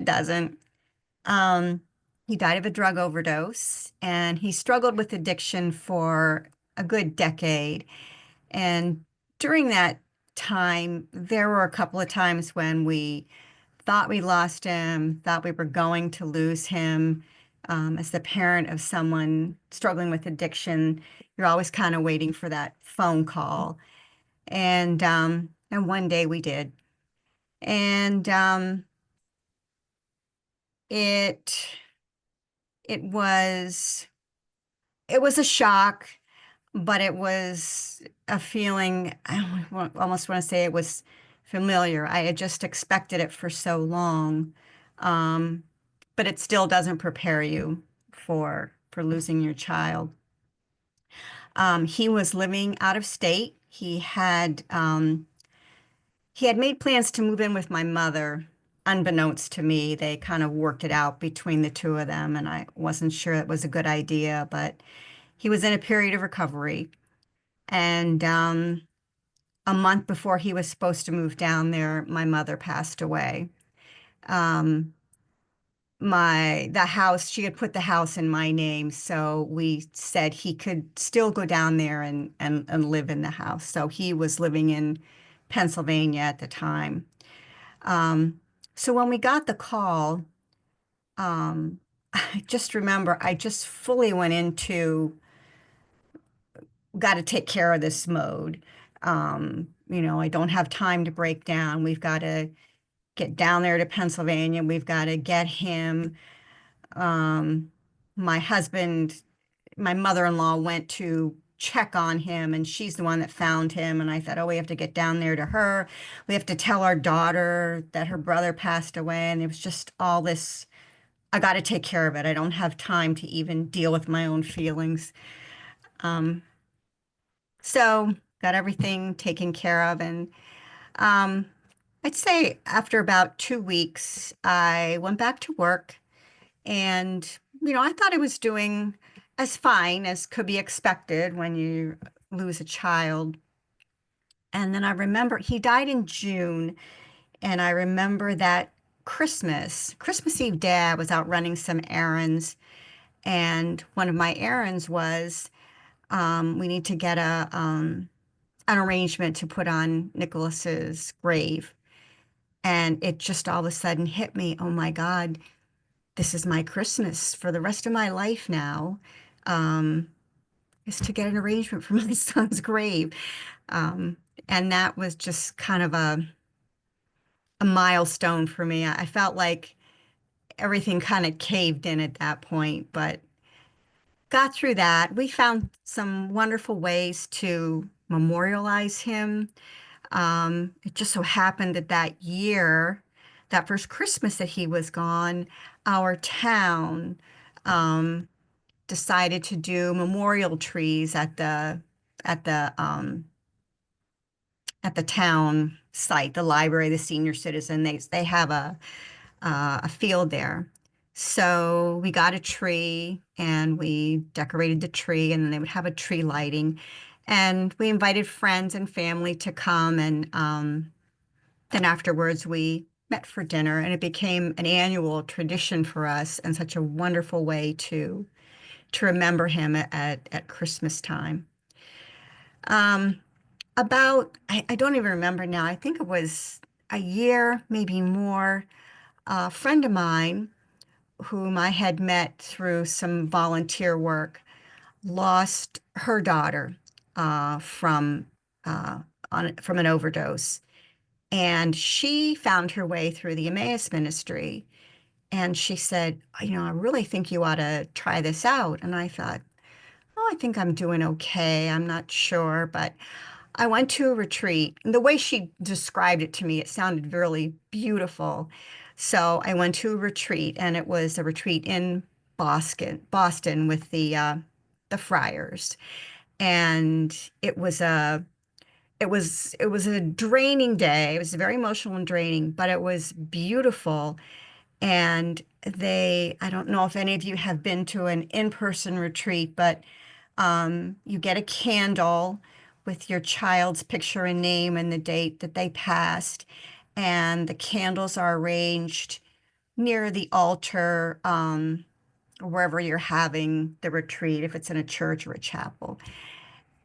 doesn't. Um, he died of a drug overdose, and he struggled with addiction for a good decade. And during that time, there were a couple of times when we thought we lost him, thought we were going to lose him. As the parent of someone struggling with addiction, you're always kind of waiting for that phone call. And one day we did. And it it was it was a shock, but it was a feeling, almost want to say it was familiar. I had just expected it for so long. Um, but it still doesn't prepare you for losing your child. He was living out of state. He had made plans to move in with my mother. Unbeknownst to me, they kind of worked it out between the two of them, and I wasn't sure it was a good idea, but he was in a period of recovery. And a month before he was supposed to move down there, my mother passed away. Um, the house, she had put the house in my name, so we said he could still go down there and live in the house. So he was living in Pennsylvania at the time. Um, so when we got the call, I just remember I just fully went into got to take care of this mode. I don't have time to break down. We've got to get down there to Pennsylvania. We've got to get him. Um, my husband, my mother-in-law went to check on him, and she's the one that found him. And I thought, oh, we have to get down there to her. We have to tell our daughter that her brother passed away. And it was just all this. I got to take care of it. I don't have time to even deal with my own feelings. Um, so got everything taken care of. And um, I'd say after about 2 weeks, I went back to work. And, I thought I was doing as fine as could be expected when you lose a child. And then I remember he died in June. And I remember that Christmas Eve day, I was out running some errands. And one of my errands was we need to get an arrangement to put on Nicholas's grave. And it just all of a sudden hit me, oh my God, this is my Christmas for the rest of my life now, um, is to get an arrangement for my son's grave. Um, and that was just kind of a milestone for me. I felt like everything kind of caved in at that point, but got through that. We found some wonderful ways to memorialize him. It just so happened that that year, that first Christmas that he was gone, our town um, decided to do memorial trees at the at the town site, the library, the senior citizen. They have a field there. So we got a tree and we decorated the tree, and then they would have a tree lighting. And we invited friends and family to come. And then afterwards, we met for dinner, and it became an annual tradition for us and such a wonderful way to remember him at Christmas time. Um, I don't even remember now. I think it was a year, maybe more. A friend of mine, whom I had met through some volunteer work, lost her daughter from uh, from an overdose, and she found her way through the Emmaus ministry. And she said, I really think you ought to try this out. And I thought, oh, I think I'm doing okay. I'm not sure, but I went to a retreat. And the way she described it to me, it sounded really beautiful. So I went to a retreat, and it was a retreat in Boston with the friars. And it was a draining day. It was very emotional and draining, but it was beautiful. And I don't know if any of you have been to an in-person retreat, but you get a candle with your child's picture and name and the date that they passed. And the candles are arranged near the altar, or wherever you're having the retreat, if it's in a church or a chapel.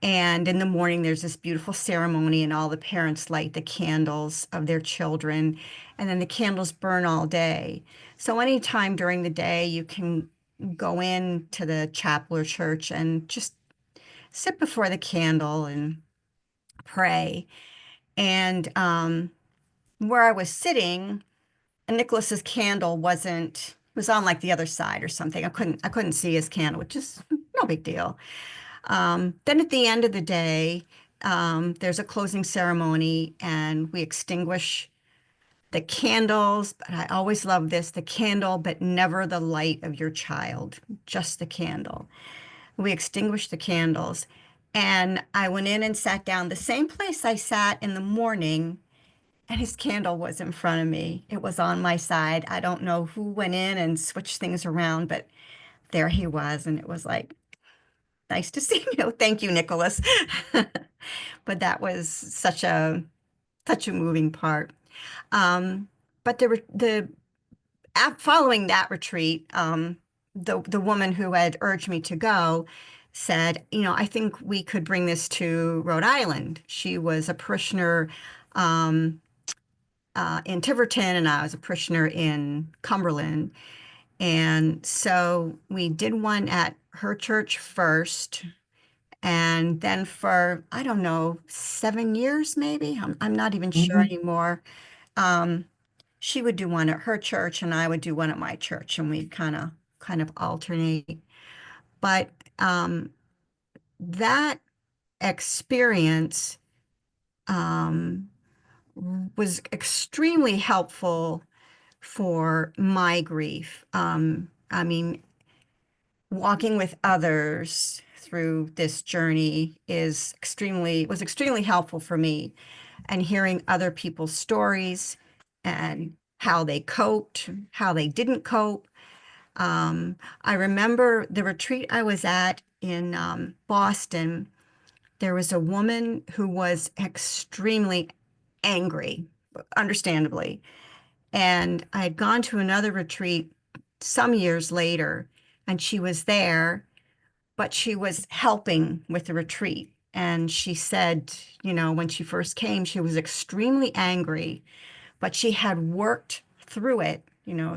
And in the morning, there's this beautiful ceremony, and all the parents light the candles of their children, and then the candles burn all day. So anytime during the day, you can go in to the chapel or church and just sit before the candle and pray. And where I was sitting, Nicholas's candle was on like the other side or something. I couldn't see his candle, which is no big deal. Then at the end of the day, there's a closing ceremony and we extinguish the candles. But I always love this, the candle, but never the light of your child, just the candle. We extinguished the candles. And I went in and sat down the same place I sat in the morning, and his candle was in front of me. It was on my side. I don't know who went in and switched things around, but there he was. And it was like, nice to see you. Thank you, Nicholas. But that was such a moving part. Um, but following that retreat, the woman who had urged me to go said, I think we could bring this to Rhode Island. She was a parishioner um, in Tiverton, and I was a parishioner in Cumberland. And so we did one at her church first. And then for, I don't know, 7 years maybe, I'm not even sure Mhm. anymore. Um, she would do one at her church and I would do one at my church, and we'd kind of alternate. But that experience um, was extremely helpful for my grief. I mean, walking with others through this journey was extremely helpful for me, and hearing other people's stories and how they coped, how they didn't cope. I remember the retreat I was at in Boston. There was a woman who was extremely angry, understandably. And I had gone to another retreat some years later, and she was there, but she was helping with the retreat. And she said, when she first came, she was extremely angry, but she had worked through it,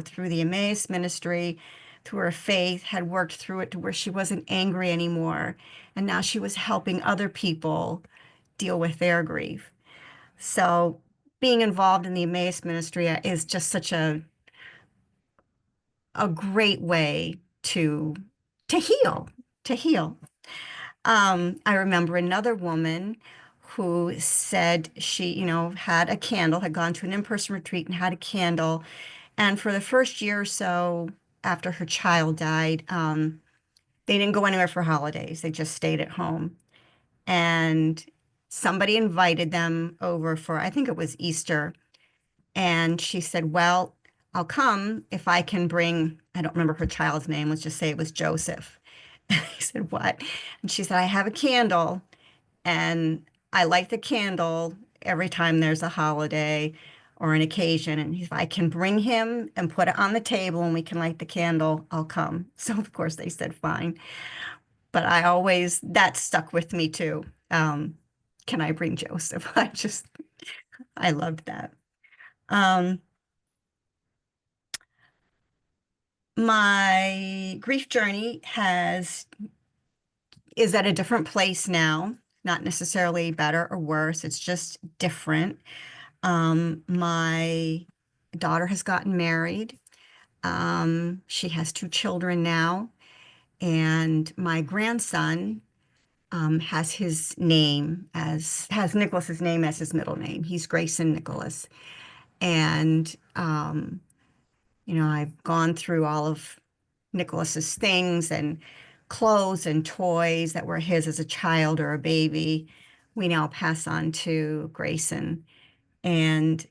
through the Emmaus ministry, through her faith, had worked through it to where she wasn't angry anymore. And now she was helping other people deal with their grief. So being involved in the Emmaus ministry is just such a great way to heal, to heal. I remember another woman who said she, had a candle, had gone to an in-person retreat and had a candle. And for the first year or so after her child died, they didn't go anywhere for holidays. They just stayed at home. And somebody invited them over for, I think it was Easter. And she said, well, I'll come if I can bring, I don't remember her child's name, let's just say it was Joseph. He said, what? And she said, I have a candle and I light the candle every time there's a holiday or an occasion. And if I can bring him and put it on the table and we can light the candle, I'll come. So of course they said fine. But that stuck with me too. Can I bring Joseph? I loved that. Um, my grief journey is at a different place now, not necessarily better or worse. It's just different. My daughter has gotten married. She has two children now, and my grandson has Nicholas's name as his middle name. He's Grayson Nicholas, and I've gone through all of Nicholas's things and clothes and toys that were his as a child or a baby. We now pass on to Grayson. And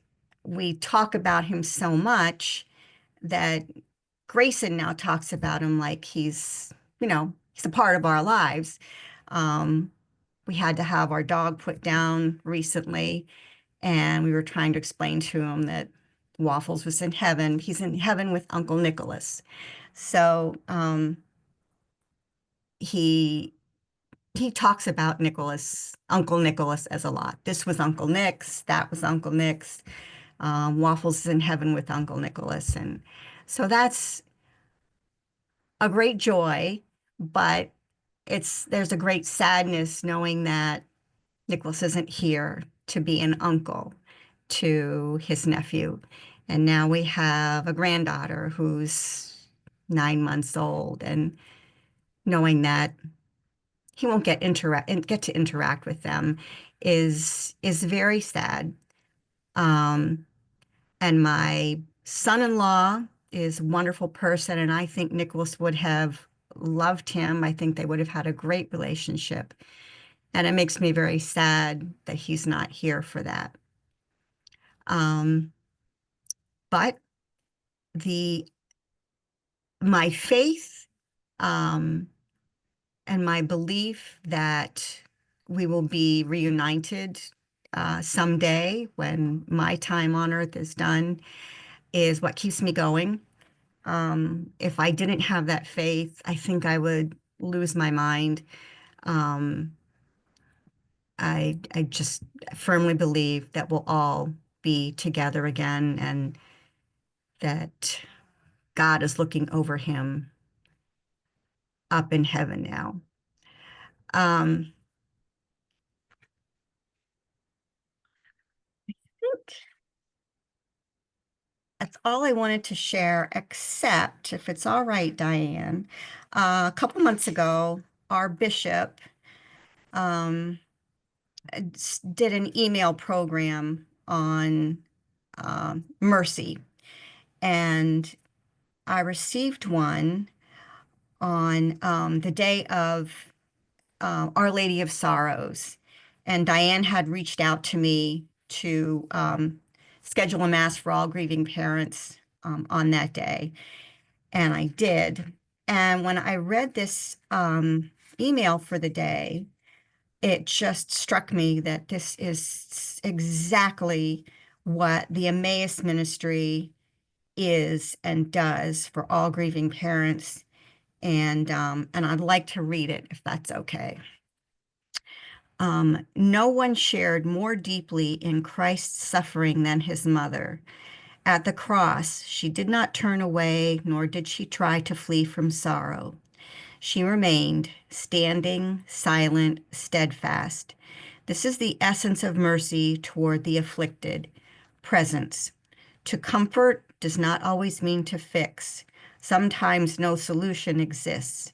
we talk about him so much that Grayson now talks about him like he's a part of our lives. Um, we had to have our dog put down recently, and we were trying to explain to him that Waffles was in heaven. He's in heaven with Uncle Nicholas. So he he talks about Nicholas, Uncle Nicholas, as a lot. This was Uncle Nick's, that was Uncle Nick's. Waffles is in heaven with Uncle Nicholas. And so that's a great joy, but there's a great sadness knowing that Nicholas isn't here to be an uncle to his nephew. And now we have a granddaughter who's 9 months old, and knowing that he won't get to interact with them is very sad. Um, and my son-in-law is a wonderful person, and I think Nicholas would have loved him. I think they would have had a great relationship. And it makes me very sad that he's not here for that. Um, but the my faith um, and my belief that we will be reunited someday when my time on earth is done is what keeps me going. If I didn't have that faith, I think I would lose my mind. Um, I just firmly believe that we'll all be together again and that God is looking over him up in heaven now. Um, I think that's all I wanted to share, except if it's all right, Diane. A couple months ago, our bishop um, did an email program on mercy, and I received one on the day of Our Lady of Sorrows. And Diane had reached out to me to schedule a mass for all grieving parents on that day. And I did. And when I read this email for the day, it just struck me that this is exactly what the Emmaus ministry is and does for all grieving parents. And I'd like to read it if that's okay. No one shared more deeply in Christ's suffering than his mother. At the cross, she did not turn away, nor did she try to flee from sorrow. She remained standing, silent, steadfast. This is the essence of mercy toward the afflicted. Presence. To comfort does not always mean to fix. Sometimes no solution exists.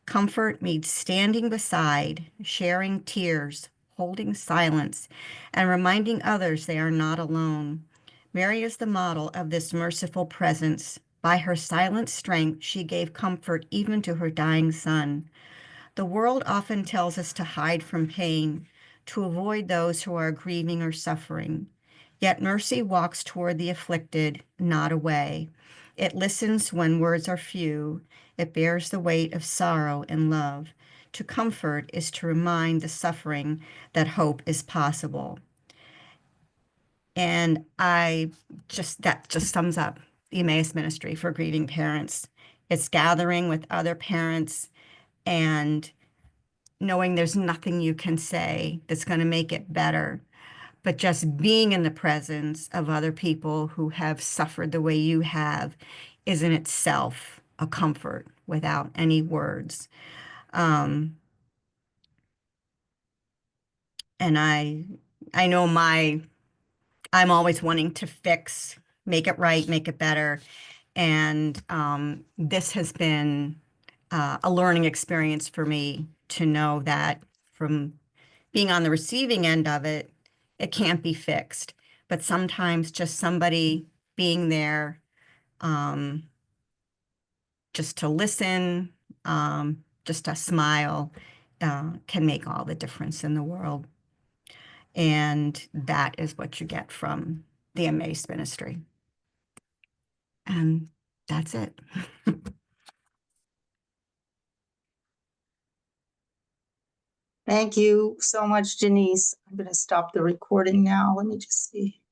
Comfort means standing beside, sharing tears, holding silence, and reminding others they are not alone. Mary is the model of this merciful presence. By her silent strength, she gave comfort even to her dying son. The world often tells us to hide from pain, to avoid those who are grieving or suffering. Yet mercy walks toward the afflicted, not away. It listens when words are few. It bears the weight of sorrow and love. To comfort is to remind the suffering that hope is possible. And that just sums up the Emmaus Ministry for grieving parents. It's gathering with other parents and knowing there's nothing you can say that's going to make it better, but just being in the presence of other people who have suffered the way you have is in itself a comfort without any words. Um, and I know I'm always wanting to fix, make it right, make it better. And this has been a learning experience for me to know that from being on the receiving end of it, it can't be fixed. But sometimes just somebody being there, um, just to listen, just to smile, can make all the difference in the world. And that is what you get from the Emmaus Ministry. And that's it. Thank you so much, Denise. I'm going to stop the recording now. Let me just see.